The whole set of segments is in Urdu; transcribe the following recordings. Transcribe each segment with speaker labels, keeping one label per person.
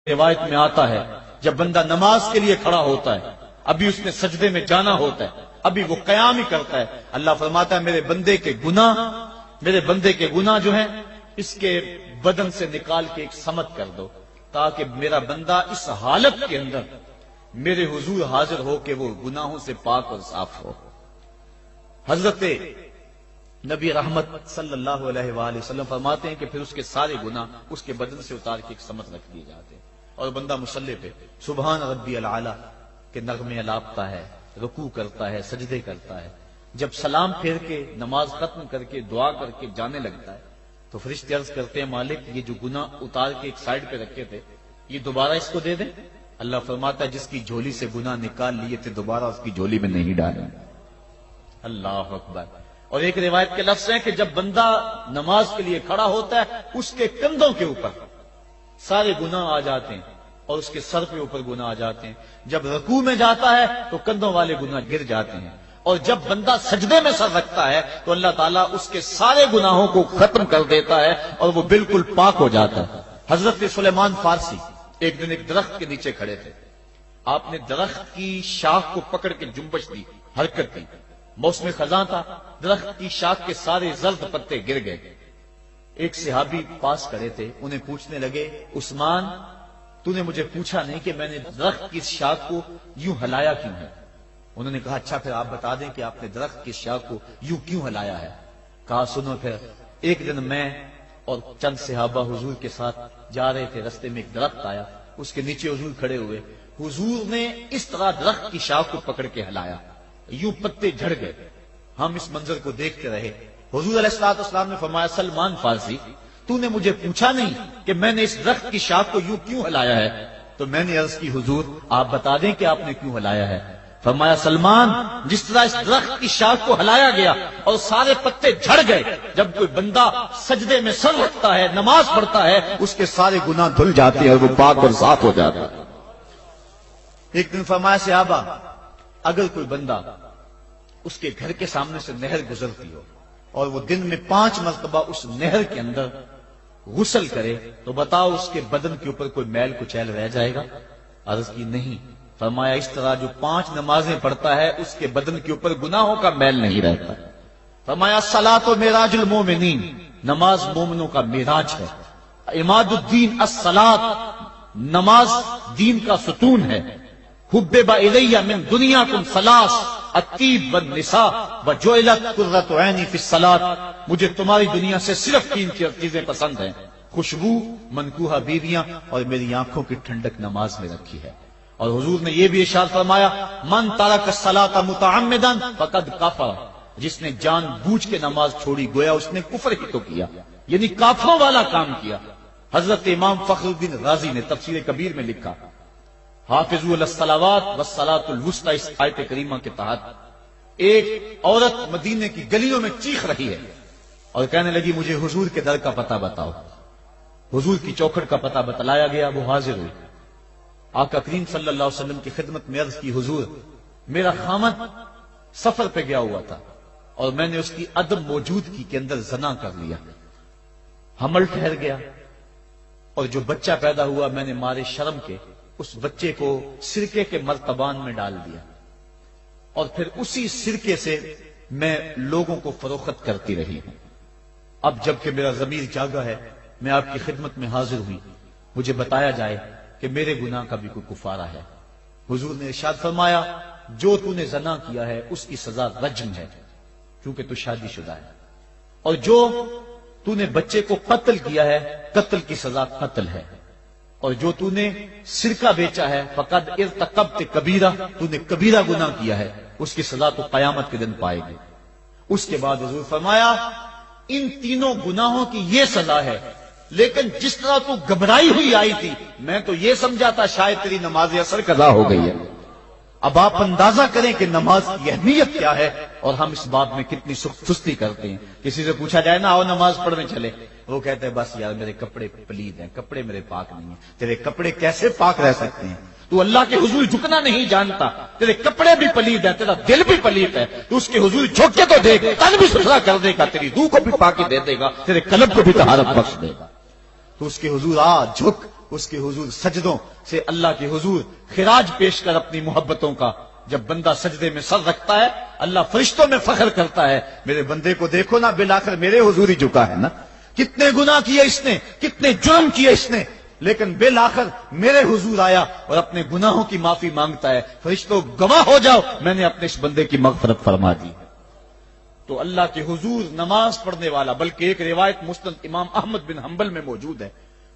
Speaker 1: روایت میں آتا ہے جب بندہ نماز کے لیے کھڑا ہوتا ہے، ابھی اس نے سجدے میں جانا ہوتا ہے، ابھی وہ قیام ہی کرتا ہے، اللہ فرماتا ہے میرے بندے کے گناہ جو ہیں اس کے بدن سے نکال کے ایک سمت کر دو، تاکہ میرا بندہ اس حالت کے اندر میرے حضور حاضر ہو کہ وہ گناہوں سے پاک اور صاف ہو۔ حضرت نبی رحمت صلی اللہ علیہ وآلہ وسلم فرماتے ہیں کہ پھر اس کے سارے گناہ اس کے بدن سے اتار کے ایک سمت رکھ دیے جاتے ہیں، اور بندہ مصلی پہ سبحان ربی العالی کے نغمے الاپتا ہے، رکوع کرتا ہے، سجدے کرتا ہے۔ جب سلام پھیر کے نماز ختم کر کے دعا کر کے جانے لگتا ہے تو فرشتے عرض کرتے ہیں مالک یہ جو گناہ اتار کے ایک سائڈ پہ رکھے تھے یہ دوبارہ اس کو دے دیں؟ اللہ فرماتا ہے جس کی جھولی سے گناہ نکال لیے تھے دوبارہ اس کی جھولی میں نہیں ڈالیں۔ اللہ اکبر۔ اور ایک روایت کے لفظ ہیں کہ جب بندہ نماز کے لیے کھڑا ہوتا ہے اس کے کندھوں کے اوپر سارے گناہ آ جاتے ہیں اور اس کے سر کے اوپر گناہ آ جاتے ہیں، جب رکوع میں جاتا ہے تو کندھوں والے گناہ گر جاتے ہیں، اور جب بندہ سجدے میں سر رکھتا ہے تو اللہ تعالیٰ اس کے سارے گناہوں کو ختم کر دیتا ہے اور وہ بالکل پاک ہو جاتا ہے۔ حضرت سلیمان فارسی ایک دن ایک درخت کے نیچے کھڑے تھے، آپ نے درخت کی شاخ کو پکڑ کے جنبش دی، حرکت دی، موسم خزاں تھا، درخت کی شاخ کے سارے زرد پتے گر گئے۔ ایک صحابی پاس کھڑے تھے، انہیں پوچھنے لگے عثمان تو نے مجھے پوچھا نہیں کہ میں نے درخت کی شاخ کو یوں ہلایا کیوں ہے؟ انہوں نے کہا اچھا پھر آپ بتا دیں کہ آپ نے درخت کی شاخ کو یوں کیوں ہلایا ہے؟ کہا سنو پھر ایک دن میں اور چند صحابہ حضور کے ساتھ جا رہے تھے، رستے میں ایک درخت آیا، اس کے نیچے حضور کھڑے ہوئے، حضور نے اس طرح درخت کی شاخ کو پکڑ کے ہلایا، یوں پتے جھڑ گئے، ہم اس منظر کو دیکھتے رہے۔ حضور علیہ السلام نے فرمایا سلمان فارسی تو نے مجھے پوچھا نہیں کہ میں نے اس درخت کی شاخ کو یوں کیوں ہلایا ہے؟ تو میں نے عرض کی حضور آپ بتا دیں کہ آپ نے کیوں ہلایا ہے؟ فرمایا سلمان جس طرح اس درخت کی شاخ کو ہلایا گیا اور سارے پتے جھڑ گئے، جب کوئی بندہ سجدے میں سر رکھتا ہے نماز پڑھتا ہے اس کے سارے گناہ دھل جاتے ہیں اور وہ پاک اور صاف ہو جاتا ہے۔ ایک دن فرمایا صحابہ اگر کوئی بندہ اس کے گھر کے سامنے سے نہر گزرتی ہو اور وہ دن میں 5 مرتبہ اس نہر کے اندر غسل کرے تو بتاؤ اس کے بدن کے اوپر کوئی میل کچیل رہ جائے گا؟ عرض کی نہیں۔ فرمایا اس طرح جو 5 نمازیں پڑھتا ہے اس کے بدن کے اوپر گناہوں کا میل نہیں رہتا۔ فرمایا الصلاۃ معراج المومنین، نماز مومنوں کا معراج ہے۔ عماد الدین الصلاۃ، نماز دین کا ستون ہے۔ حبب الی من دنیاکم ثلاث الطیب والنساء وجعلت قرۃ عینی فی الصلاۃ، مجھے تمہاری دنیا سے صرف 3 چیزیں پسند ہیں، خوشبو، منکوحہ بیویاں اور میری آنکھوں کی ٹھنڈک نماز میں رکھی ہے۔ اور حضور نے یہ بھی ارشاد فرمایا من ترک الصلاۃ متعمدا فقد کفر، جس نے جان بوجھ کے نماز چھوڑی گویا اس نے کفر ہی تو کیا، یعنی کافروں والا کام کیا۔ حضرت امام فخر الدین رازی نے تفسیر کبیر میں لکھا حافظوا علی الصلوات والصلاۃ الوسطی، اس آیت کریمہ کے تحت ایک عورت مدینے کی گلیوں میں چیخ رہی ہے اور کہنے لگی مجھے حضور کے در کا پتہ بتاؤ۔ حضور کی چوکھٹ کا پتہ بتلایا گیا، وہ حاضر ہوئی۔ آقا کریم صلی اللہ علیہ وسلم کی خدمت میں عرض کی حضور میرا خامد سفر پہ گیا ہوا تھا اور میں نے اس کی عدم موجودگی کے اندر زنا کر لیا، حمل ٹھہر گیا اور جو بچہ پیدا ہوا میں نے مارے شرم کے اس بچے کو سرکے کے مرتبان میں ڈال دیا اور پھر اسی سرکے سے میں لوگوں کو فروخت کرتی رہی ہوں۔ اب جب کہ میرا ضمیر جاگا ہے میں آپ کی خدمت میں حاضر ہوئی، مجھے بتایا جائے کہ میرے گناہ کا بھی کوئی کفارہ ہے۔ حضور نے ارشاد فرمایا جو تو نے زنا کیا ہے اس کی سزا رجم ہے کیونکہ تو شادی شدہ ہے، اور جو تو نے بچے کو قتل کیا ہے قتل کی سزا قتل ہے، اور جو تو نے سرکہ بیچا ہے فقد ارتکبت کبیرہ، تو نے کبیرہ گناہ کیا ہے، اس کی سزا تو قیامت کے دن پائے گی۔ اس کے بعد حضور فرمایا ان تینوں گناہوں کی یہ سزا ہے، لیکن جس طرح تو گھبرائی ہوئی آئی تھی میں تو یہ سمجھا تھا شاید تیری نماز اثر قضا ہو گئی ہے۔ اب آپ اندازہ کریں کہ نماز کی اہمیت کیا ہے اور ہم اس بات میں کتنی سستی کرتے ہیں۔ کسی سے پوچھا جائے نا آؤ نماز پڑھنے چلے، وہ کہتے ہیں بس یار میرے کپڑے پلید ہیں، کپڑے میرے پاک نہیں ہیں۔ تیرے کپڑے کیسے پاک رہ سکتے ہیں؟ تو اللہ کے حضور جھکنا نہیں جانتا، تیرے کپڑے بھی پلید ہیں، تیرا دل بھی پلید ہے، تو اس کے حضور جھک کے تو دیکھ، تن بھی ستھرا کر دے گا، تیری روح کو بھی پاکی دے دے گا، تیرے قلب کو بھی طہارت بخش دے گا۔ تو اس کے حضور جھک اس کے حضور سجدوں سے اللہ کے حضور خراج پیش کر اپنی محبتوں کا جب بندہ سجدے میں سر رکھتا ہے اللہ فرشتوں میں فخر کرتا ہے میرے بندے کو دیکھو نا بالآخر میرے حضور ہی جھکا ہے نا، کتنے گناہ کیے اس نے، کتنے جرم کیے اس نے، لیکن بالآخر میرے حضور آیا اور اپنے گناہوں کی معافی مانگتا ہے، فرشتوں گواہ ہو جاؤ میں نے اپنے اس بندے کی مغفرت فرما دی۔ تو اللہ کے حضور نماز پڑھنے والا، بلکہ ایک روایت مسند امام احمد بن حنبل میں موجود ہے،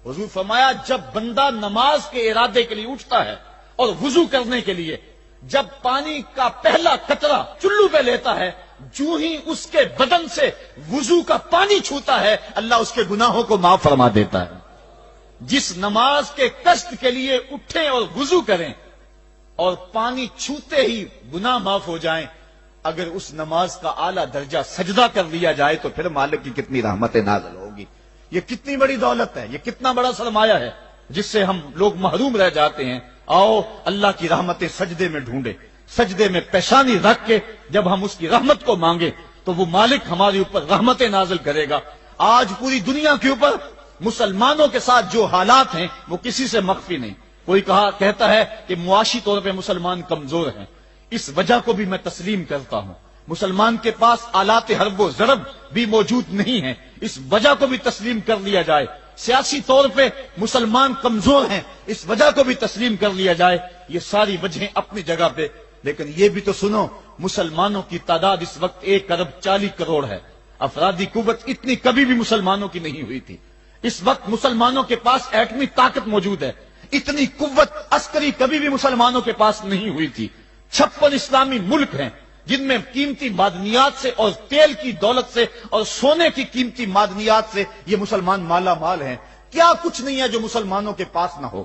Speaker 1: حضور فرمایا جب بندہ نماز کے ارادے کے لیے اٹھتا ہے اور وضو کرنے کے لیے جب پانی کا پہلا قطرہ چلو پہ لیتا ہے، جو ہی اس کے بدن سے وضو کا پانی چھوتا ہے اللہ اس کے گناہوں کو معاف فرما دیتا ہے۔ جس نماز کے قصد کے لیے اٹھیں اور وضو کریں اور پانی چھوتے ہی گناہ معاف ہو جائیں، اگر اس نماز کا اعلیٰ درجہ سجدہ کر لیا جائے تو پھر مالک کی کتنی رحمت نازل ہوگی۔ یہ کتنی بڑی دولت ہے، یہ کتنا بڑا سرمایہ ہے جس سے ہم لوگ محروم رہ جاتے ہیں۔ آؤ اللہ کی رحمتیں سجدے میں ڈھونڈے، سجدے میں پیشانی رکھ کے جب ہم اس کی رحمت کو مانگے تو وہ مالک ہمارے اوپر رحمتیں نازل کرے گا۔ آج پوری دنیا کے اوپر مسلمانوں کے ساتھ جو حالات ہیں وہ کسی سے مخفی نہیں۔ کوئی کہتا ہے کہ معاشی طور پہ مسلمان کمزور ہیں، اس وجہ کو بھی میں تسلیم کرتا ہوں۔ مسلمان کے پاس آلات حرب و ضرب بھی موجود نہیں ہیں، اس وجہ کو بھی تسلیم کر لیا جائے۔ سیاسی طور پہ مسلمان کمزور ہیں، اس وجہ کو بھی تسلیم کر لیا جائے۔ یہ ساری وجہیں اپنی جگہ پہ، لیکن یہ بھی تو سنو مسلمانوں کی تعداد اس وقت 1.40 کروڑ ہے۔ افرادی قوت اتنی کبھی بھی مسلمانوں کی نہیں ہوئی تھی۔ اس وقت مسلمانوں کے پاس ایٹمی طاقت موجود ہے، اتنی قوت عسکری کبھی بھی مسلمانوں کے پاس نہیں ہوئی تھی۔ 56 اسلامی ملک ہیں جن میں قیمتی معدنیات سے اور تیل کی دولت سے اور سونے کی قیمتی معدنیات سے یہ مسلمان مالا مال ہیں۔ کیا کچھ نہیں ہے جو مسلمانوں کے پاس نہ ہو،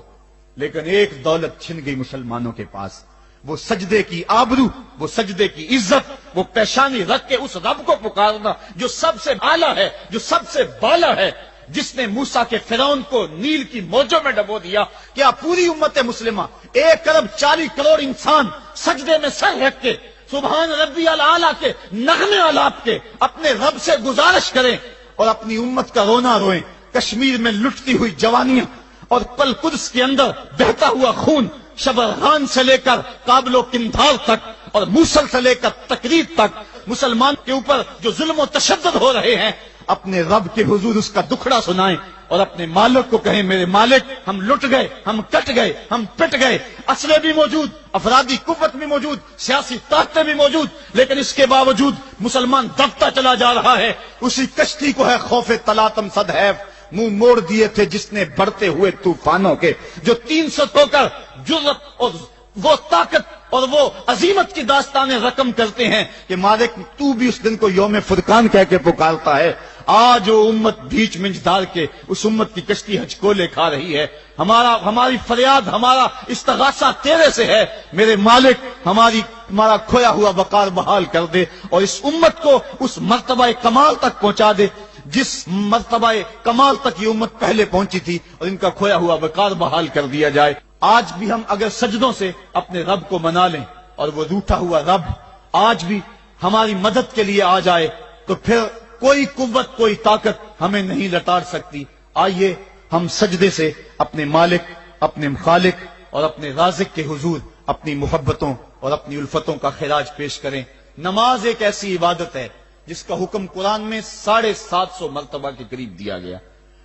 Speaker 1: لیکن ایک دولت چھن گئی مسلمانوں کے پاس، وہ سجدے کی آبرو، وہ سجدے کی عزت، وہ پیشانی رکھ کے اس رب کو پکارنا جو سب سے اعلیٰ ہے، جو سب سے بالا ہے، جس نے موسیٰ کے فرعون کو نیل کی موجوں میں ڈبو دیا۔ کیا پوری امت مسلمہ 1.40 کروڑ انسان سجدے میں سر رکھ کے سبحان ربی الاعلیٰ کے نغمے آلاپ کے اپنے رب سے گزارش کریں اور اپنی امت کا رونا روئیں؟ کشمیر میں لٹتی ہوئی جوانیاں اور پل قدس کے اندر بہتا ہوا خون، شبرغان سے لے کر کابل و قندھار تک اور موصل سے لے کر تکریت تک مسلمان کے اوپر جو ظلم و تشدد ہو رہے ہیں، اپنے رب کے حضور اس کا دکھڑا سنائیں اور اپنے مالک کو کہیں میرے مالک ہم لٹ گئے، ہم کٹ گئے، ہم پٹ گئے، اسلحے بھی موجود، افرادی قوت بھی موجود، سیاسی طاقتیں بھی موجود، لیکن اس کے باوجود مسلمان دبتا چلا جا رہا ہے۔ اسی کشتی کو ہے خوف تلاطم صدحیف منہ موڑ دیے تھے جس نے بڑھتے ہوئے طوفانوں کے، جو 300 ہو کر جرأت اور وہ طاقت اور وہ عظیمت کی داستانیں رقم کرتے ہیں کہ مالک تو بھی اس دن کو یوم فرقان کہہ کے پکارتا ہے۔ آج وہ امت بیچ منج ڈال کے اس امت کی کشتی ہچکولے کھا رہی ہے۔ ہماری فریاد، ہمارا استغاثہ تیرے سے ہے، میرے مالک ہمارا کھویا ہوا وقار بحال کر دے اور اس امت کو اس مرتبہ کمال تک پہنچا دے جس مرتبہ کمال تک یہ امت پہلے پہنچی تھی، اور ان کا کھویا ہوا وقار بحال کر دیا جائے۔ آج بھی ہم اگر سجدوں سے اپنے رب کو منا لیں اور وہ روٹھا ہوا رب آج بھی ہماری مدد کے لیے آ جائے تو پھر کوئی قوت، کوئی طاقت ہمیں نہیں لٹار سکتی۔ آئیے ہم سجدے سے اپنے مالک، اپنے خالق اور اپنے رازق کے حضور اپنی محبتوں اور اپنی الفتوں کا خراج پیش کریں۔ نماز ایک ایسی عبادت ہے جس کا حکم قرآن میں 750 مرتبہ کے قریب دیا گیا۔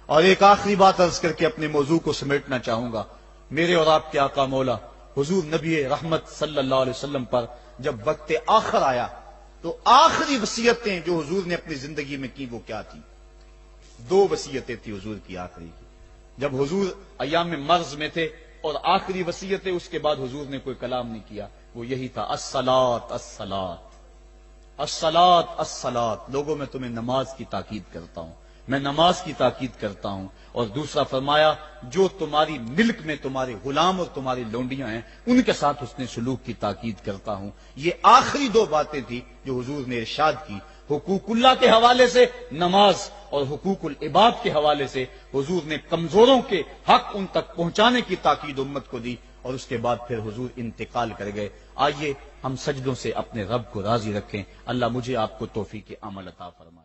Speaker 1: اور ایک آخری بات عرض کر کے اپنے موضوع کو سمیٹنا چاہوں گا۔ میرے اور آپ کے آقا مولا حضور نبی رحمت صلی اللہ علیہ وسلم پر جب وقت آخر آیا تو آخری وصیتیں جو حضور نے اپنی زندگی میں کی وہ کیا تھی؟ 2 وصیتیں تھی حضور کی آخری کی، جب حضور ایام مرض میں تھے، اور آخری وصیتیں اس کے بعد حضور نے کوئی کلام نہیں کیا، وہ یہی تھا الصلاۃ الصلاۃ الصلاۃ الصلاۃ۔ لوگوں میں تمہیں نماز کی تاکید کرتا ہوں، میں نماز کی تاکید کرتا ہوں۔ اور دوسرا فرمایا جو تمہاری ملک میں تمہارے غلام اور تمہاری لونڈیاں ہیں ان کے ساتھ حسن سلوک کی تاکید کرتا ہوں۔ یہ آخری 2 باتیں تھی جو حضور نے ارشاد کی۔ حقوق اللہ کے حوالے سے نماز اور حقوق العباد کے حوالے سے حضور نے کمزوروں کے حق ان تک پہنچانے کی تاکید امت کو دی، اور اس کے بعد پھر حضور انتقال کر گئے۔ آئیے ہم سجدوں سے اپنے رب کو راضی رکھیں۔ اللہ مجھے آپ کو توفیق عمل عطا فرمائے۔